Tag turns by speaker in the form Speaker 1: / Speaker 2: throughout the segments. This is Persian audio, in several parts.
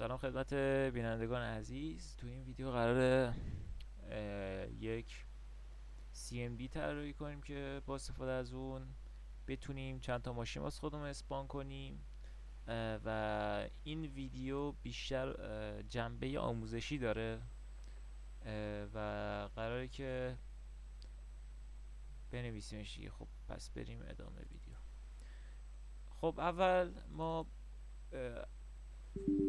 Speaker 1: سلام خدمت بینندگان عزیز. تو این ویدیو قراره یک CMD طراحی کنیم که با استفاده از اون بتونیم چند تا ماشین واسه خودمون اسپان کنیم و این ویدیو بیشتر جنبه آموزشی داره و قراره که بنویسیمش دیگه. خب پس بریم ادامه ویدیو. خب اول ما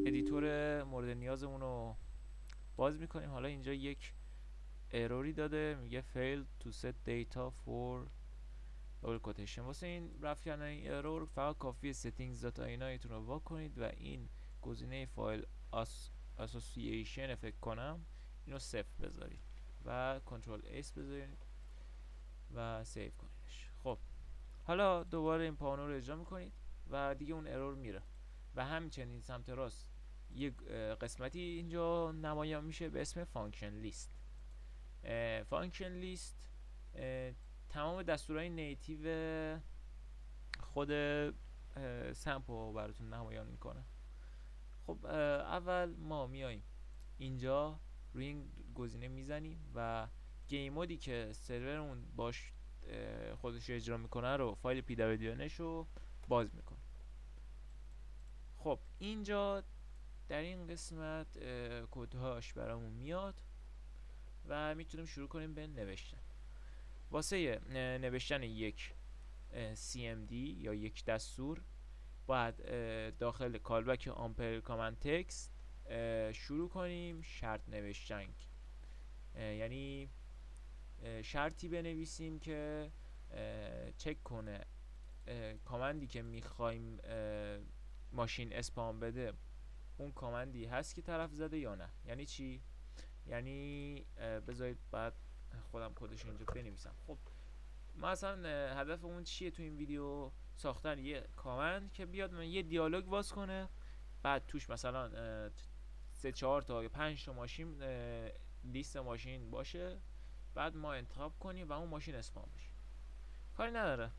Speaker 1: ادیتور مورد نیازمون رو باز میکنیم. حالا اینجا یک اروری داده، میگه fail to set data for double quotation. واسه این رفع کردن این ارور فقط کافیه settings داتا اینایتون رو وا کنید و این گزینه فایل association فکر کنم اینو صفر بذارید و کنترل اس بذارید و سیو کنیدش. خب حالا دوباره این پانو رو اجرا میکنید و دیگه اون ارور میره و همچنین سمت راست یک قسمتی اینجا نمایان میشه به اسم فانکشن لیست. فانکشن لیست تمام دستورهای نیتیو خود سمپ رو براتون نمایان میکنه. خب اول ما میاییم اینجا روی این گزینه میزنیم و گیم مودی که سرورمون باش خودش اجرا میکنه رو فایل PWDNش رو باز میکنه. خب اینجا در این قسمت کدهاش برامون میاد و میتونیم شروع کنیم به نوشتن. واسه نوشتن یک CMD یا یک دستور باید داخل کالبک آمپر کامند تکست شروع کنیم شرط نوشتن، یعنی شرطی بنویسیم که چک کنه کامندی که میخوایم ماشین اسپان بده اون کامندی هست که طرف زده یا نه. یعنی چی؟ یعنی بذارید بعد خودم کدش اینجا بنویسم. خب ما اصلا هدفمون چیه تو این ویدیو؟ ساختن یه کامند که بیاد من یه دیالوگ باز کنه، بعد توش مثلا 3-4 تا یا 5 تا ماشین لیست ماشین باشه، بعد ما انتخاب کنیم و اون ماشین اسپان بشه. کاری نداره،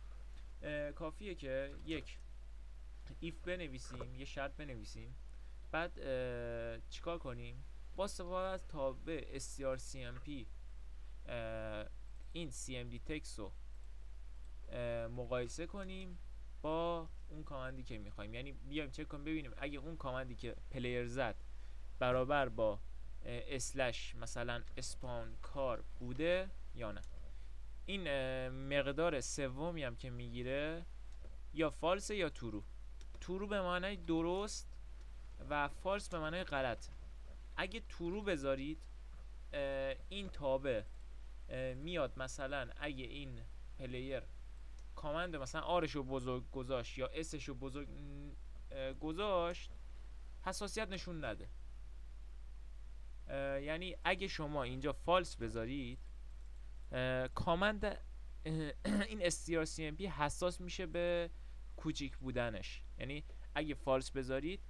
Speaker 1: کافیه که یک ایف بنویسیم، یه شرط بنویسیم، بعد چیکار کنیم؟ با استفاده از تابع strcmp این cmd تکست رو مقایسه کنیم با اون کامندی که میخوایم. یعنی بیایم چک کنیم ببینیم اگه اون کامندی که پلیر زد برابر با اسلش مثلا اسپان کار بوده یا نه. این مقدار سومی هم که میگیره یا فالس یا تورو. تورو به معنی درست و فالس به معنی غلط. اگه تورو بذارید این تابع میاد مثلا اگه این پلیر کامند مثلا آرشو بزرگ گذاشت یا اسشو بزرگ گذاشت حساسیت نشون نده. یعنی اگه شما اینجا فالس بذارید کامند این strcmp حساس میشه به کوچیک بودنش. یعنی اگه فالس بذارید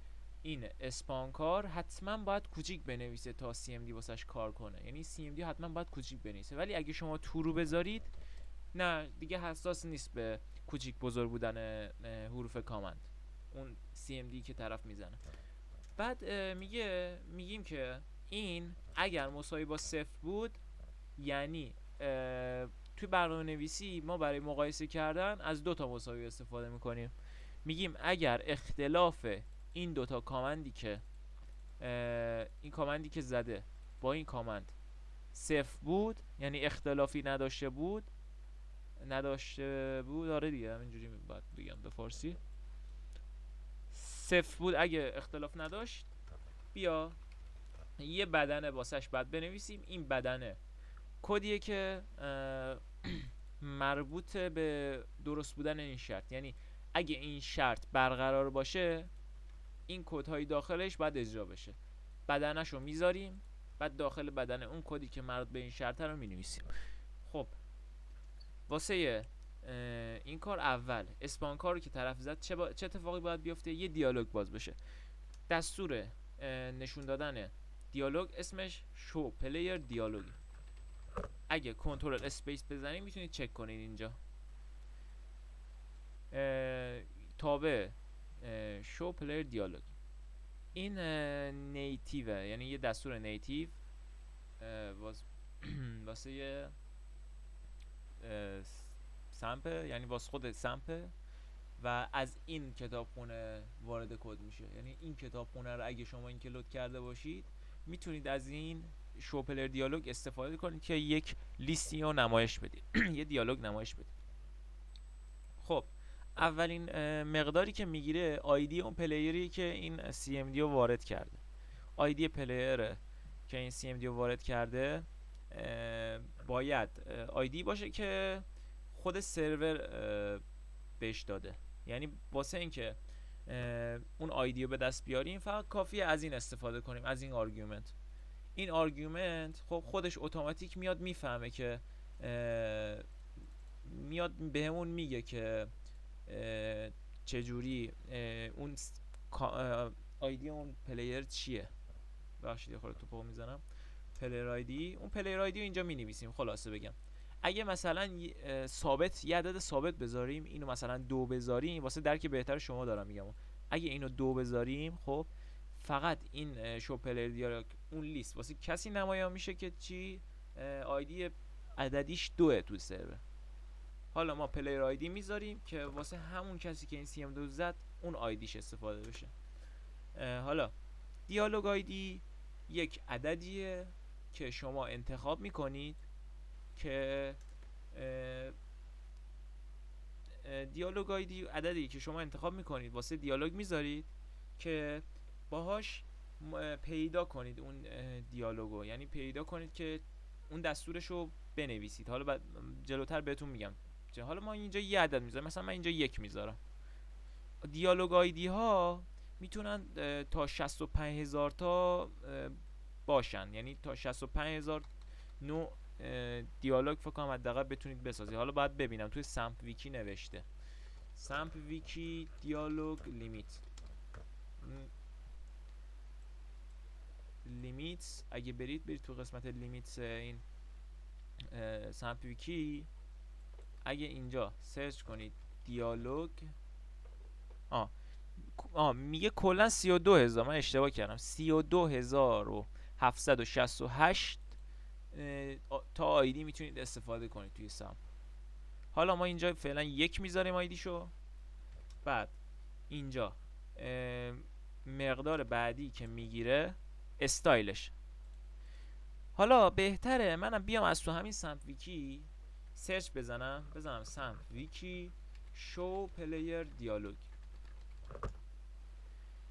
Speaker 1: این اسپان کار حتما باید کوچیک بنویسه تا CMD واسش کار کنه، یعنی CMD حتما باید کوچیک بنویسه. ولی اگه شما تورو بذارید نه، دیگه حساس نیست به کوچیک بزرگ بودن حروف کامند اون CMD که طرف میزنه. بعد میگیم که این اگر مساوی با 0 بود، یعنی توی برنامه نویسی ما برای مقایسه کردن از 2 تا مساوی استفاده میکنیم. میگیم اگر اختلاف این 2 تا کامندی که این کامندی که زده با این کامند 0 بود، یعنی اختلافی نداشته بود. آره دیگه همینجوری باید بگم به فارسی. 0 بود اگه اختلاف نداشت، بیا یه بدنه واسش بعد بنویسیم. این بدنه کدیه که مربوط به درست بودن این شرط، یعنی اگه این شرط برقرار باشه این کدهای داخلش باید اجرا بشه. بدنش رو میذاریم، بعد داخل بدن اون کدی که مربوط به این شرط رو مینویسیم. خب واسه این کار اول اسپان کار رو که طرف زد چه اتفاقی باید بیفته؟ یه دیالوگ باز بشه. دستور نشون دادن دیالوگ اسمش شو پلیر دیالوگ. اگه کنترل اسپیس بزنید میتونید چک کنید اینجا تابع شو پلیر دیالوگ. این نیتیوه، یعنی یه دستور نیتیو واسه یه سمپه، یعنی واسه خود سمپه و از این کتابخونه وارد کد میشه. یعنی این کتابخونه رو اگه شما اینکلود کرده باشید میتونید از این شوپلر دیالوگ استفاده کنید که یک لیستی رو نمایش بدید یه دیالوگ نمایش بدید. خب اولین مقداری که میگیره آیدی اون پلیری که این سی ام دی رو وارد کرده. آیدی پلیر که این سی ام دی رو وارد کرده باید آیدی باشه که خود سرور بهش داده. یعنی واسه اینکه اون آیدی رو به دست بیاریم فقط کافیه از این استفاده کنیم، از این آرگومنت. این آرگومنت خب خودش اتوماتیک میاد میفهمه که میاد بهمون میگه که چجوری اون آیدی اون پلیر چیه. ببخشید خورده توپو میزنم. پلیر آیدی، اون پلیر آیدی رو اینجا می نویسیم. خلاصه بگم اگه مثلا ثابت یه عدد ثابت بذاریم، اینو مثلا 2 بذاریم، واسه درک بهتر شما دارم میگم، اگه اینو 2 بذاریم خب فقط این شو پلیر دیالوگ اون لیست واسه کسی نمایان میشه که چی آیدی عددیش 2 تو سرور. حالا ما پلیر آیدی میذاریم که واسه همون کسی که این سی ام 2 زد اون آیدیش استفاده بشه. حالا دیالوگ آیدی یک عددیه که شما انتخاب میکنید که دیالوگ آیدی عددی که شما انتخاب میکنید واسه دیالوگ میذارید که باهاش پیدا کنید اون دیالوگو، یعنی پیدا کنید که اون دستورشو بنویسید. حالا بعد جلوتر بهتون میگم. حالا ما اینجا یه عدد میذارم، مثلا من اینجا 1 میذارم. دیالوگ آیدی ها میتونن تا 65000 تا باشن، یعنی تا 65000 نوع دیالوگ فکر کنم حداقل بتونید بسازید. حالا باید ببینم توی سمپ ویکی نوشته، سمپ ویکی دیالوگ لیمیت اگه برید تو قسمت لیمیت این سمپ ویکی، اگه اینجا سرچ کنید دیالوگ میگه کلا 32000، من اشتباه کردم، 32768 تا آیدی میتونید استفاده کنید توی سمپ. حالا ما اینجا فعلا 1 میذاریم آیدیشو. بعد اینجا مقدار بعدی که میگیره استایلش. حالا بهتره منم بیام از تو همین سمپ ویکی سرچ بزنم سمپ ویکی شو پلیر دیالوگ،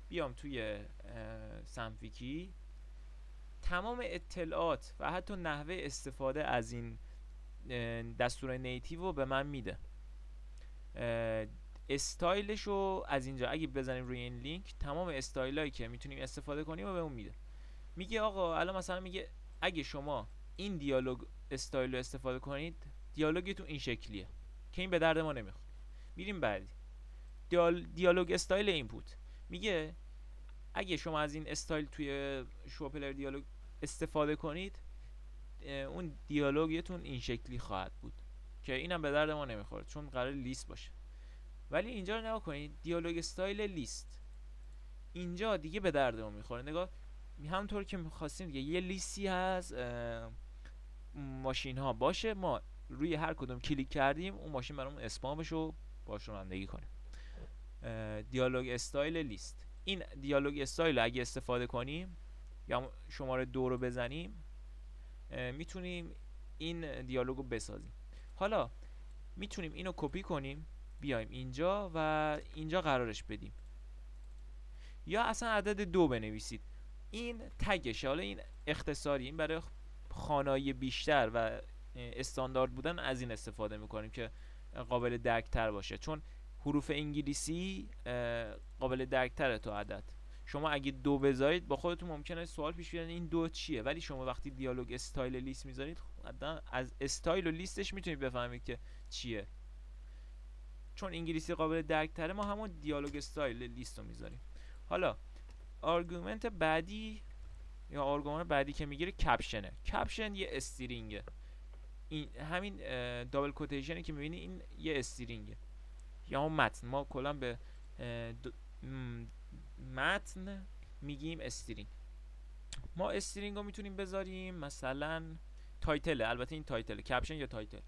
Speaker 1: بیام توی سمپ ویکی تمام اطلاعات و حتی نحوه استفاده از این دستور نیتیو رو به من میده. استایلش رو از اینجا اگه بزنیم روی این لینک تمام استایلایی که میتونیم استفاده کنیم رو بهمون میده. میگه آقا الان مثلا میگه اگه شما این دیالوگ استایل رو استفاده کنید دیالوگتون این شکلیه که این به درد ما نمیخوره. میریم بعدی دیالوگ استایل اینپوت. میگه اگه شما از این استایل توی شو پلیر دیالوگ استفاده کنید اون دیالوگتون این شکلی خواهد بود که اینم به درد ما نمیخوره چون قرار لیست باشه. ولی اینجا رو نگاه کنید، دیالوگ استایل لیست اینجا دیگه به درد ما میخوره. نگاه همونطور که میخواستیم دیگه یه لیستی هست ماشین ها باشه، ما روی هر کدوم کلیک کردیم اون ماشین برامون اسپام بشه و باش رانندگی کنیم. دیالوگ استایل لیست، این دیالوگ استایل اگه استفاده کنیم یا شماره 2 رو بزنیم میتونیم این دیالوگ رو بسازیم. حالا میتونیم اینو کپی کنیم بیایم اینجا و اینجا قرارش بدیم، یا اصلا عدد 2 بنویسید. این تگشه. حالا این اختصاری، این برای خوانایی بیشتر و استاندارد بودن از این استفاده میکنیم که قابل درک تر باشه، چون حروف انگلیسی قابل درک تره تا عدد. شما اگه 2 بذارید با خودتون ممکنه سوال پیش بیاد این 2 چیه، ولی شما وقتی دیالوگ استایل لیست میذارید از استایل و لیستش میتونید بفهمید که چیه. چون انگلیسی قابل درک تره ما همون دیالوگ استایل لیست رو میذاریم. حالا آرگومنت بعدی یا آرگومنت بعدی که میگیره کپشنه. کپشن یه استرینگه، این همین دابل کوتیشنی که میبینی این یه استرینگه یا هم متن. ما کلا به متن میگیم استرینگ. ما استرینگ رو میتونیم بذاریم مثلا تایتله، البته این تایتله، کپشن یا تایتل.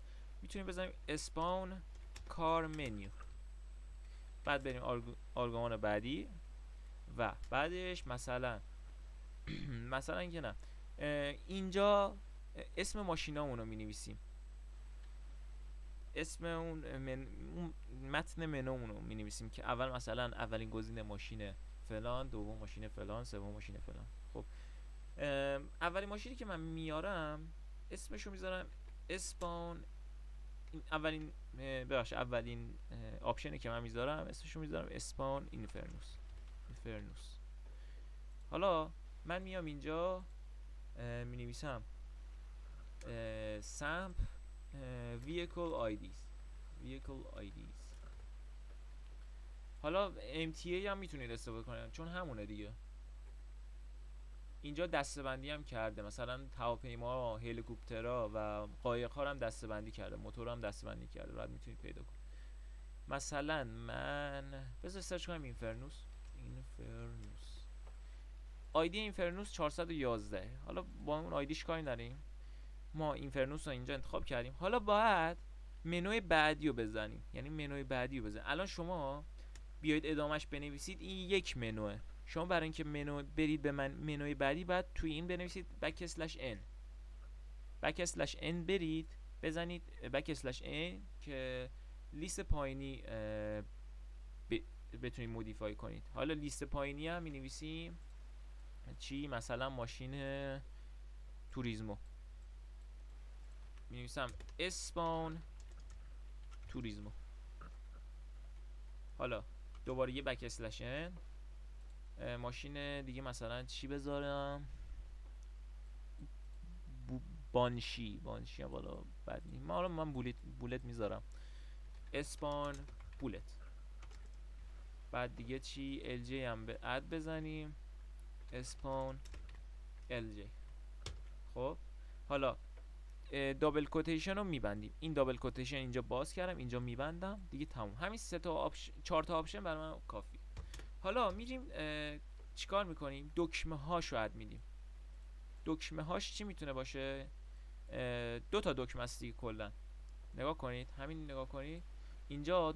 Speaker 1: میتونیم بذاریم اسپاون کار منیو، بعد بریم آرگومان بعدی و بعدش مثلا مثلا که نه اینجا اسم ماشینامون رو مینویسیم، اسم اون متن منومون رو مینویسیم که اول مثلا اولین گزینه ماشین فلان، دوم ماشین فلان، سوم ماشین فلان. خب اولین ماشینی که من میارم اسمشو میذارم اسپاون. اولین اولین آپشنی که من میذارم اسمشو میذارم اسپاون اینفرنوس. حالا من میام اینجا می نویسم سمپ vehicle IDs. حالا MTA هم میتونید استفاده کنید چون همونه دیگه. اینجا دسته‌بندی هم کرده، مثلا هواپیما، هلیکوپترها و قایق‌ها هم دسته‌بندی کرده، موتور هم دسته‌بندی کرده، بعد میتونید پیدا کنید. مثلا من بذار سرچ کنم اینفرنوس. آیدی اینفرنوس 411. حالا با اون آیدیش کاری نداریم، ما اینفرنوس رو اینجا انتخاب کردیم. حالا باید منوی بعدی رو بزنیم، یعنی منوی بعدی رو بزنیم. الان شما بیاید ادامهش بنویسید، این یک منوه. شما برای اینکه منو برید به منوی بعدی بعد توی این بنویسید _n برید بزنید _n که لیست پایینی بتونید مودیفای کنید. حالا لیست پایینی هم می‌نویسیم چی؟ مثلا ماشین توریزمو می‌نویسم اسپاون توریزمو. حالا دوباره یه _ n ماشین دیگه مثلا چی بذارم؟ بانشی هم بالا بد نیم. حالا من بولت میذارم اسپان بولت. بعد دیگه چی؟ LJ هم به اد بزنیم اسپان LJ. خب حالا دابل کوتیشن رو میبندیم. این دابل کوتیشن اینجا باز کردم، اینجا میبندم دیگه، تموم. همین 4 تا آپشن برای من کافی. حالا میریم چیکار میکنیم؟ دکمه هاشو اد میدیم. دکمه هاش چی میتونه باشه؟ 2 تا دکمه است دیگه کلا. نگاه کنید، همین نگاه کنید اینجا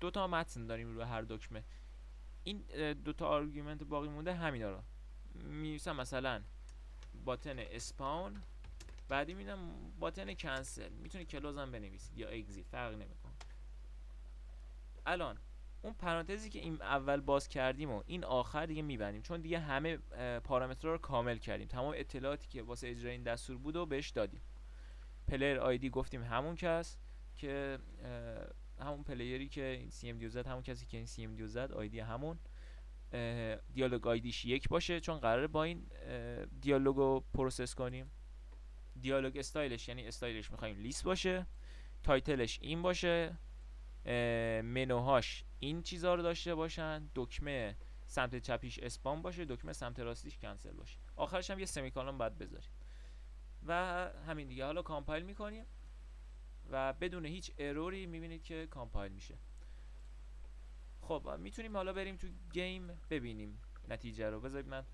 Speaker 1: دو تا متن داریم روی هر دکمه. این 2 تا آرگومنت باقی مونده همینا رو می‌نویسم، مثلا باتن اسپاون، بعدی میدم باتن کنسل. میتونید کلوز هم بنویسید یا اگزیت، فرق نمیکنه. الان اون پرانتزی که این اول باز کردیم و این آخر دیگه میبندیم، چون دیگه همه پارامترها رو کامل کردیم، تمام اطلاعاتی که واسه اجرای این دستور بود و بهش دادیم. پلیر آیدی گفتیم همون کس که همون پلیری که CMD زد، همون کسی که این CMD زد آیدی همون. دیالوگ آیدیش 1 باشه چون قراره با این دیالوگو پروسس کنیم. دیالوگ استایلش یعنی استایلش میخوایم لیست باشه. تایتلش این باشه. منوهاش این چیزا رو داشته باشن. دکمه سمت چپیش اسپام باشه، دکمه سمت راستیش کنسل باشه. آخرش هم یه سمیکالون بعد بذاریم و همین دیگه. حالا کامپایل میکنیم و بدون هیچ اروری میبینید که کامپایل میشه. خب میتونیم حالا بریم تو گیم ببینیم نتیجه رو. بذارید من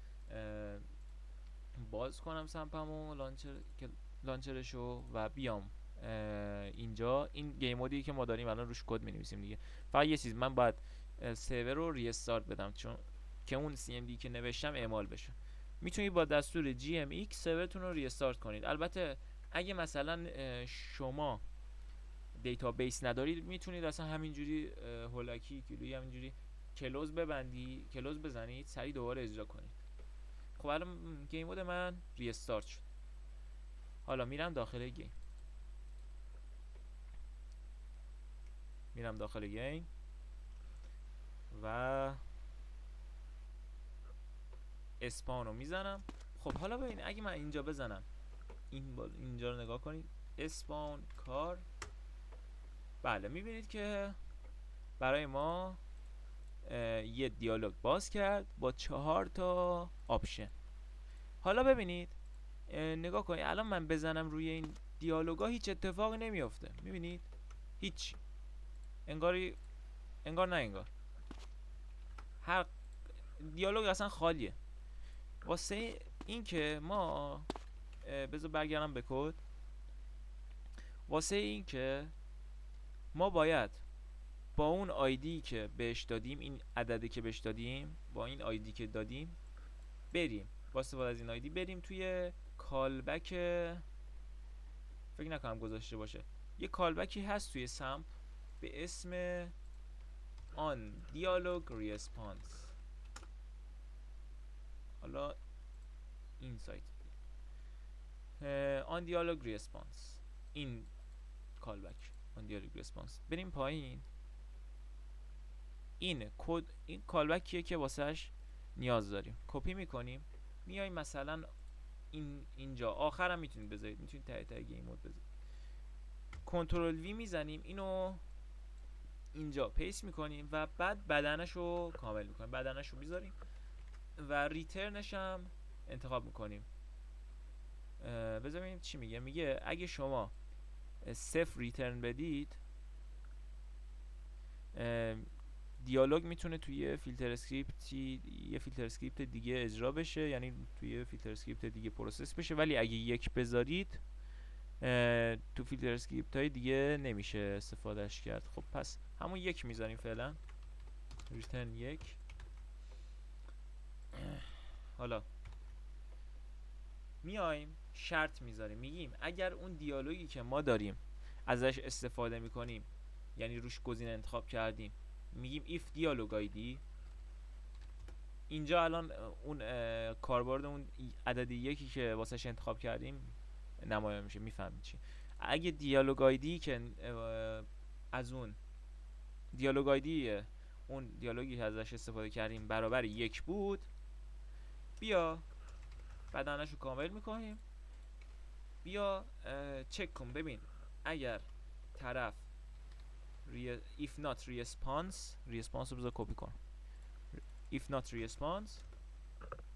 Speaker 1: باز کنم سمپمو لانچرشو و بیام اینجا. این گیم مودی که ما داریم الان روش کد می‌نویسیم دیگه. فقط یه چیز، من باید سرور رو ریستارت بدم چون که اون CMD که نوشتم اعمال بشه. میتونید با دستور GMX سرورتون رو ریستارت کنید. البته اگه مثلا شما دیتابیس ندارید میتونید اصلا همینجوری هولکی کلویی همینجوری کلوز بزنید، سریع دوباره اجرا کنید. خب الان گیم مود من ریستارت شد. حالا میرم داخل گیم. و اسپان رو میزنم. خب حالا ببین اگه من اینجا بزنم اینجا رو نگاه کنید اسپان کار، بله میبینید که برای ما یه دیالوگ باز کرد با 4 تا آپشن. حالا ببینید نگاه کنید الان من بزنم روی این دیالوگا هیچ اتفاقی نمیافته. میبینید هیچ، انگار نه انگار. هر دیالوگ اصلا خالیه. واسه این که ما بذار برگردم به کد. واسه این که ما باید با اون آیدی که بهش دادیم، این عددی که بهش دادیم، با این آیدی که دادیم بریم، با استفاده از این آیدی بریم توی کالبک. فکر نکنم گذاشته باشه. یه کالبکی هست توی سمپ به اسم on dialog response. حالا این سایت on dialog response، این کالبک on dialog response. بریم پایین. این کد، این کالبکیه که واسهش نیاز داریم. کپی میکنیم، میایم مثلا اینجا آخرم میتونید بذارید، میتونید ته گیم مود بذارید. کنترل وی میزنیم، اینو اینجا پیست میکنیم و بعد بدنش رو کامل میکنیم، بدنش رو میذاریم و ریترنش هم انتخاب میکنیم. بذاریم چی میگه. میگه اگه شما 0 ریترن بدید، دیالوگ میتونه توی فیلتر اسکریپتی، یه فیلتر اسکریپت دیگه اجرا بشه، یعنی توی فیلتر اسکریپت دیگه پروسس بشه، ولی اگه 1 بذارید تو فیلتر اسکریپت های دیگه نمیشه استفادهش کرد. خب پس همون 1 میذاریم فعلا، ریترن 1. حالا میایم شرط میذاریم، میگیم اگر اون دیالوگی که ما داریم ازش استفاده میکنیم، یعنی روش گزینه انتخاب کردیم، میگیم if dialog id. اینجا الان اون کاربرد اون عدد 1 که واسهش انتخاب کردیم نمایان میشه، میفهمید چی. اگه دیالوگ آیدی که از اون دیالوگ آیدی اون دیالوگی که ازش استفاده کردیم برابر 1 بود، بیا بدنش رو کامل میکنیم. بیا چک کن ببین اگر طرف if not response رو بذار کپی کن. if not response،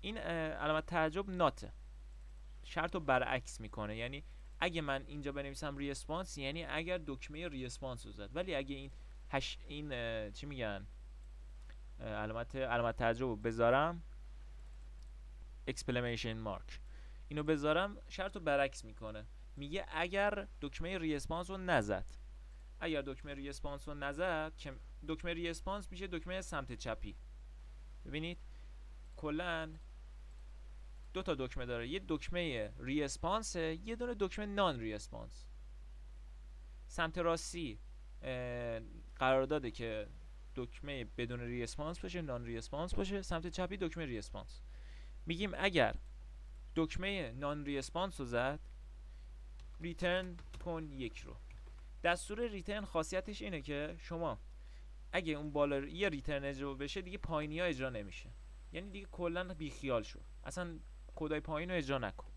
Speaker 1: این علامت تعجب ناته، شرط رو برعکس میکنه. یعنی اگه من اینجا بنویسم ریسپانس، یعنی اگر دکمه ریسپانس رو زد، ولی اگه این چی میگن علامت تعجب رو بذارم، exclamation mark، اینو بذارم، شرط رو برعکس میکنه. میگه اگر دکمه ریسپانس رو نزد. اگر دکمه ریسپانس رو نزد، که دکمه ریسپانس میشه دکمه سمت چپی. ببینید کلن 2 تا دکمه داره، یه دکمه ریسپانس، یه دونه دکمه نان ریسپانس. سمت راستی قرار داده که دکمه بدون ریسپانس باشه، نان ریسپانس باشه، سمت چپی دکمه ریسپانس. میگیم اگر دکمه نان ریسپانس رو زد، ریترن کن 1 رو. دستور ریترن خاصیتش اینه که شما اگه اون بالا یه ریترن اجرا بشه، دیگه پایینی ها اجرا نمیشه. یعنی دیگه کلا بیخیال شو، اصلا کدای پایین رو اجرا نکن.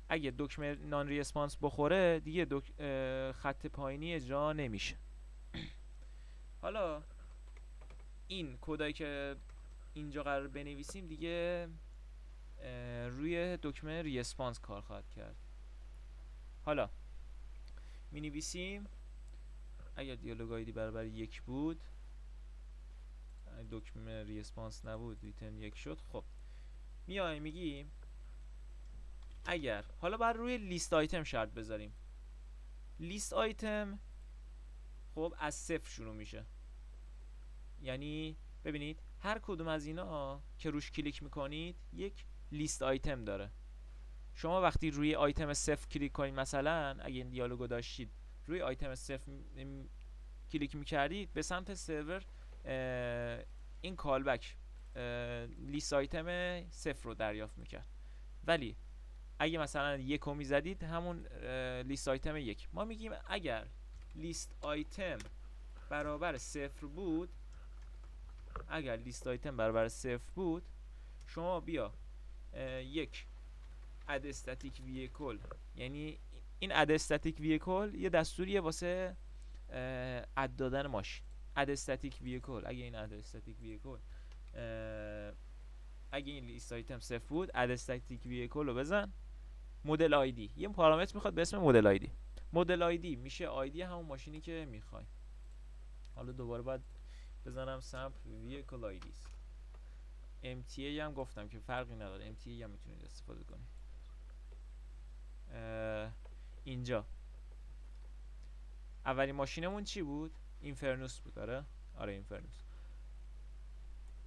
Speaker 1: اگه دکمه نان ریسپانس بخوره، دیگه خط پایینی اجرا نمیشه. حالا این کدایی که اینجا قرار بنویسیم دیگه روی دکمه ریسپانس کار خواهد کرد. حالا می نویسیم اگر دیالوگ آیدی برابر 1 بود، دکمه ریسپانس نبود، ریترن 1 شد. خب میایم میگیم اگر، حالا بر روی لیست آیتم شرط بذاریم. لیست آیتم خب از 0 شروع میشه. یعنی ببینید هر کدوم از اینا که روش کلیک میکنید یک لیست آیتم داره. شما وقتی روی آیتم 0 کلیک کنید، مثلا اگه این دیالوگو داشتید روی آیتم 0 کلیک میکردید، به سمت سرور این کالبک لیست آیتم 0 رو دریافت میکرد. ولی اگه مثلا 1 رو میزدید، همون لیست آیتم 1، ما میگیم اگر لیست آیتم برابر 0 بود، اگر لیست آیتم برابر 0 بود، شما بیا یک اد استاتیک ویکل، یعنی این اد استاتیک ویکل یه دستوریه واسه اد دادن ماشین. اد استاتیک ویکل، اگه این اد استاتیک ویکل اگه این لیست آیتم 0 بود، اد استاتیک ویکل رو بزن. مدل آیدی، یه پارامتر میخواد به اسم مدل آیدی. مدل آیدی میشه آیدی همون ماشینی که میخوای. حالا دوباره باید بزنم سامپل ویکل آیدیز. MTA هم گفتم که فرقی نداره، MTA هم میتونید استفاده کنید. اینجا اولین ماشینمون چی بود؟ اینفرنوس بود. آره اینفرنوس.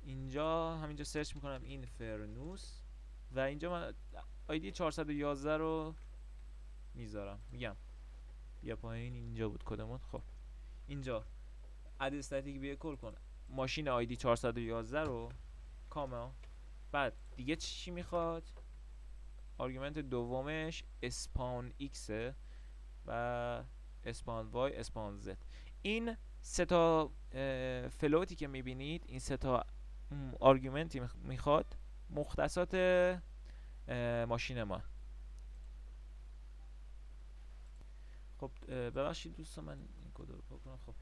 Speaker 1: اینجا همینجا سرچ میکنم اینفرنوس و اینجا من آیدی 411 رو میذارم، میگم بیا پایین. اینجا بود کدمون. خب اینجا اد استاتیک ویکل کن ماشین آیدی 411 رو کاما. بعد دیگه چی میخواد؟ آرگومنت دومش اسپان ایکس و اسپان وای اسپان زد. این سه تا فلوتی که میبینید، این سه تا آرگومنتی میخواد مختصات ماشین ما. خب ببخشید دوستان من این کد رو پاک کنم. خب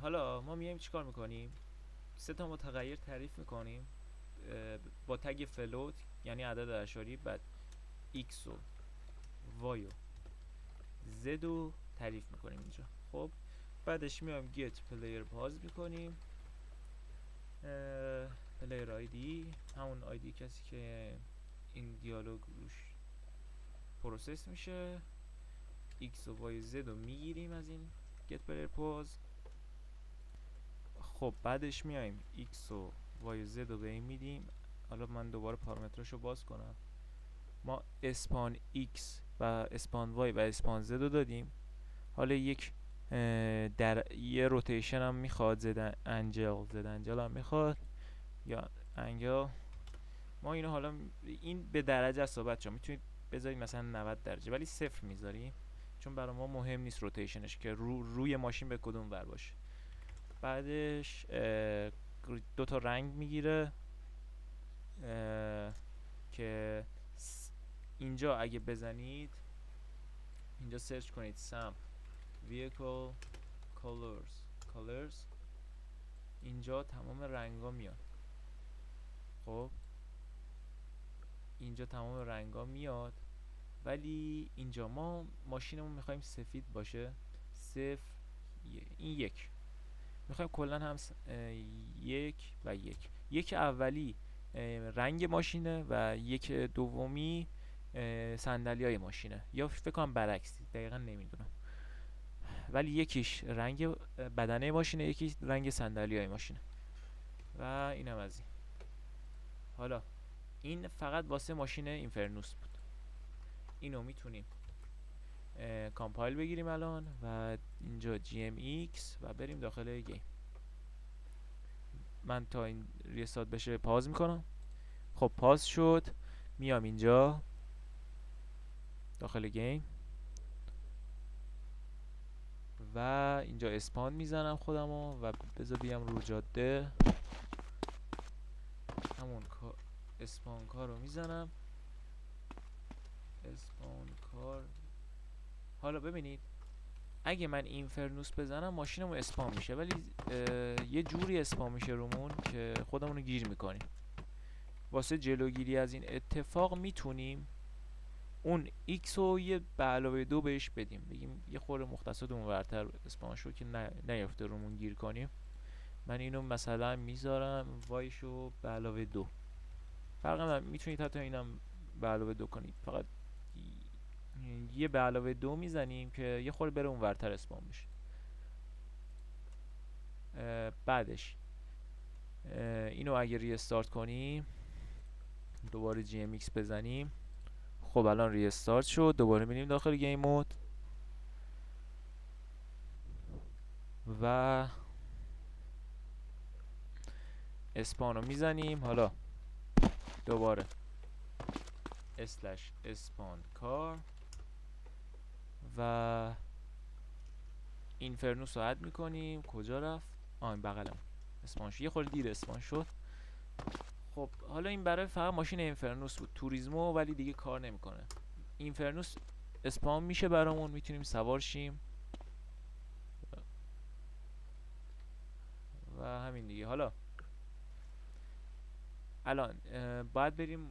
Speaker 1: حالا ما میایم چیکار میکنیم؟ سه تا متغیر تعریف میکنیم با تگ فلوت، یعنی عدد اعشاری. بعد x و y و z رو تعریف میکنیم اینجا. خب بعدش میایم get player باز میکنیم، player id همون آیدی کسی که این دیالوگ روش پروسس میشه. x و y و z رو میگیریم از این get player پاز. خب بعدش میایم x و y و z رو به این میدیم. حالا من دوباره پارامتراشو باز کنم. ما اسپان x و اسپان y و اسپان z رو دادیم. حالا یک در یه روتیشن هم میخواد، زد انجل هم میخواد یا انگل. ما اینو حالا این به درجه است بچه ها، میتونید بذارید مثلا 90 درجه ولی صفر میذاریم چون برای ما مهم نیست روتیشنش که روی ماشین به کدوم ور باشه. بعدش دو تا رنگ میگیره که اینجا اگه بزنید، اینجا سرچ کنید سم vehicle colors، اینجا تمام رنگا میاد. خب اینجا تمام رنگا میاد ولی اینجا ما ماشینمون میخوایم سفید باشه. این یک میخوایم کلا هم یک و یک اولی رنگ ماشینه و یک دومی صندلیای ماشینه، یا فکر کنم برعکس، دقیقا نمیدونم، ولی یکیش رنگ بدنه ماشینه، یکی رنگ صندلیای ماشینه و اینم از این. حالا این فقط واسه ماشین اینفرنوس بود. اینو میتونیم کامپایل بگیریم الان و اینجا GMX و بریم داخل گیم. من تا این ریستارت بشه پاز میکنم. خب پاز شد. میام اینجا داخل گیم و اینجا اسپان میزنم خودمو و بذار بیام رو جاده، همون اسپان کار رو میزنم. اسپان کار. حالا ببینید اگه من اینفرنوس بزنم ماشینمون اسپان میشه، ولی یه جوری اسپان میشه رومون که خودمون رو گیر میکنیم. واسه جلوگیری از این اتفاق میتونیم اون x رو یه به علاوه 2 بهش بدیم، بگیم یه خورده مختصات اونورتر اسپان شو که نیفته رومون گیر کنیم. من اینو مثلا میذارم y شو به علاوه 2. فرق نداره، میتونید حتی اینم به علاوه 2 کنید، فقط یه به علاوه 2 میزنیم که یه خورده بره اونورتر اسپان بشه. بعدش اینو اگه ریستارت کنیم، دوباره GMX بزنیم، خب الان ریستارت شد. دوباره میریم داخل گیم مود و اسپان رو میزنیم. حالا دوباره اسپان کار و اینفرنوس رو اد میکنیم. کجا رفت؟ این بغلم اسپان شد، یه خورده دیر اسپان شد. خب حالا این برای فقط ماشین اینفرنوس بود، توریزمو، ولی دیگه کار نمیکنه. اینفرنوس اسپان میشه برامون، میتونیم سوار شیم و همین دیگه. حالا الان باید بریم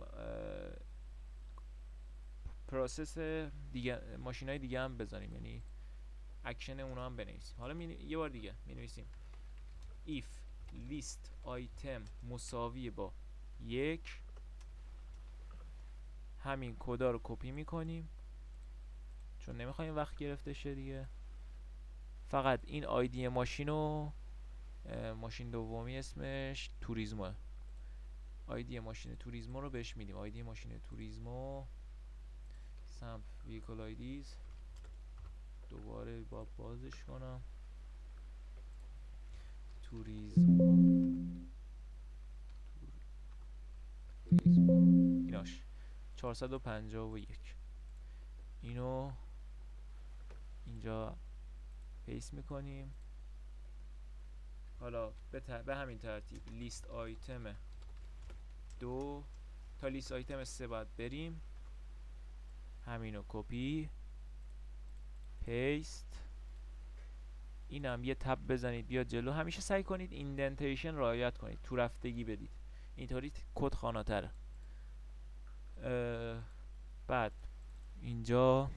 Speaker 1: پروسس دیگه، ماشینای دیگه هم بزنیم، یعنی اکشن اونا هم بنویسیم. حالا یه بار دیگه می نویسیم if لیست آیتم مساوی با 1. همین کدا رو کپی میکنیم چون نمیخوایم وقت گرفته شه دیگه. فقط این آیدی ماشین رو، ماشین دومی اسمش توریزمو، آیدی ماشین توریزمو رو بهش میدیم. آیدی ماشین توریزمو سمپ ویکل آیدیز، دوباره با بازش کنم توریزمو ایناش 451. اینو اینجا پیست میکنیم. حالا به همین ترتیب لیست آیتم 2 تا لیست آیتم 3 باید بریم. همینو کپی پیست. اینم یه تب بزنید بیاد جلو. همیشه سعی کنید ایندنتیشن رعایت کنید، تو رفتگی بدید، اینطوری کد خاناتره. بعد اینجا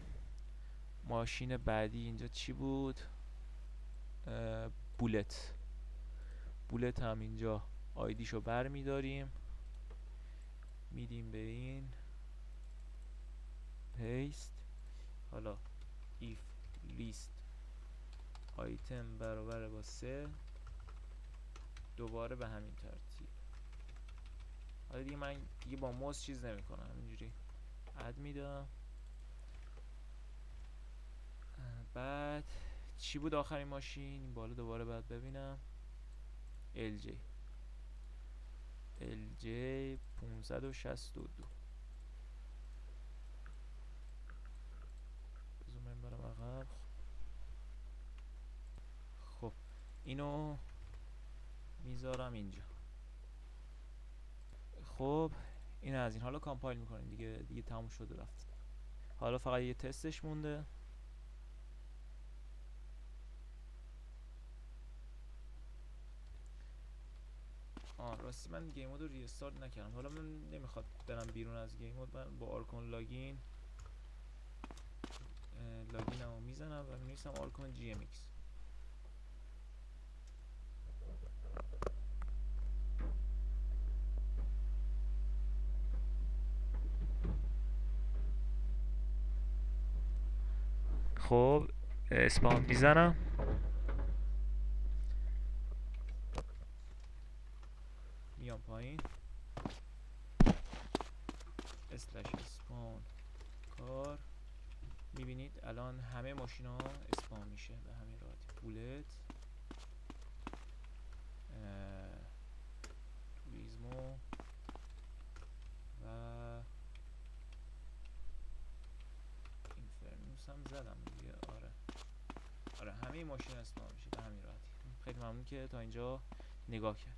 Speaker 1: ماشین بعدی اینجا چی بود؟ بولت هم اینجا آیدیشو بر میداریم میدیم به این پیست. حالا if list آیتم برابر با 3، دوباره به همین ترتیب. حالا دیگه من دیگه با موس چیز نمی کنم، همینجوری اد میدم. بعد چی بود آخرین ماشین؟ این بالا دوباره باید ببینم. LJ 562. بذار من برم عقب. خب اینو میذارم اینجا. خب این از این. حالا کامپایل میکنیم دیگه تموم شده رفت. حالا فقط یه تستش مونده. راستی من گیم مود رو ریستارت نکردم. حالا من نمیخواد برم بیرون از گیم مود. من با آرکون لاگینم رو میزنم و می‌نویسم آرکون GMX. خب اسپان میزنم. میام پایین /اسپان کار. میبینید الان همه ماشینا اسپان میشه به همین راحتی. بولت، توریزمو و اینفرنوس هم زدم دیگه. آره همه ماشین اسپان میشه به همین راحتی. خیلی ممنون که تا اینجا نگاه کرد.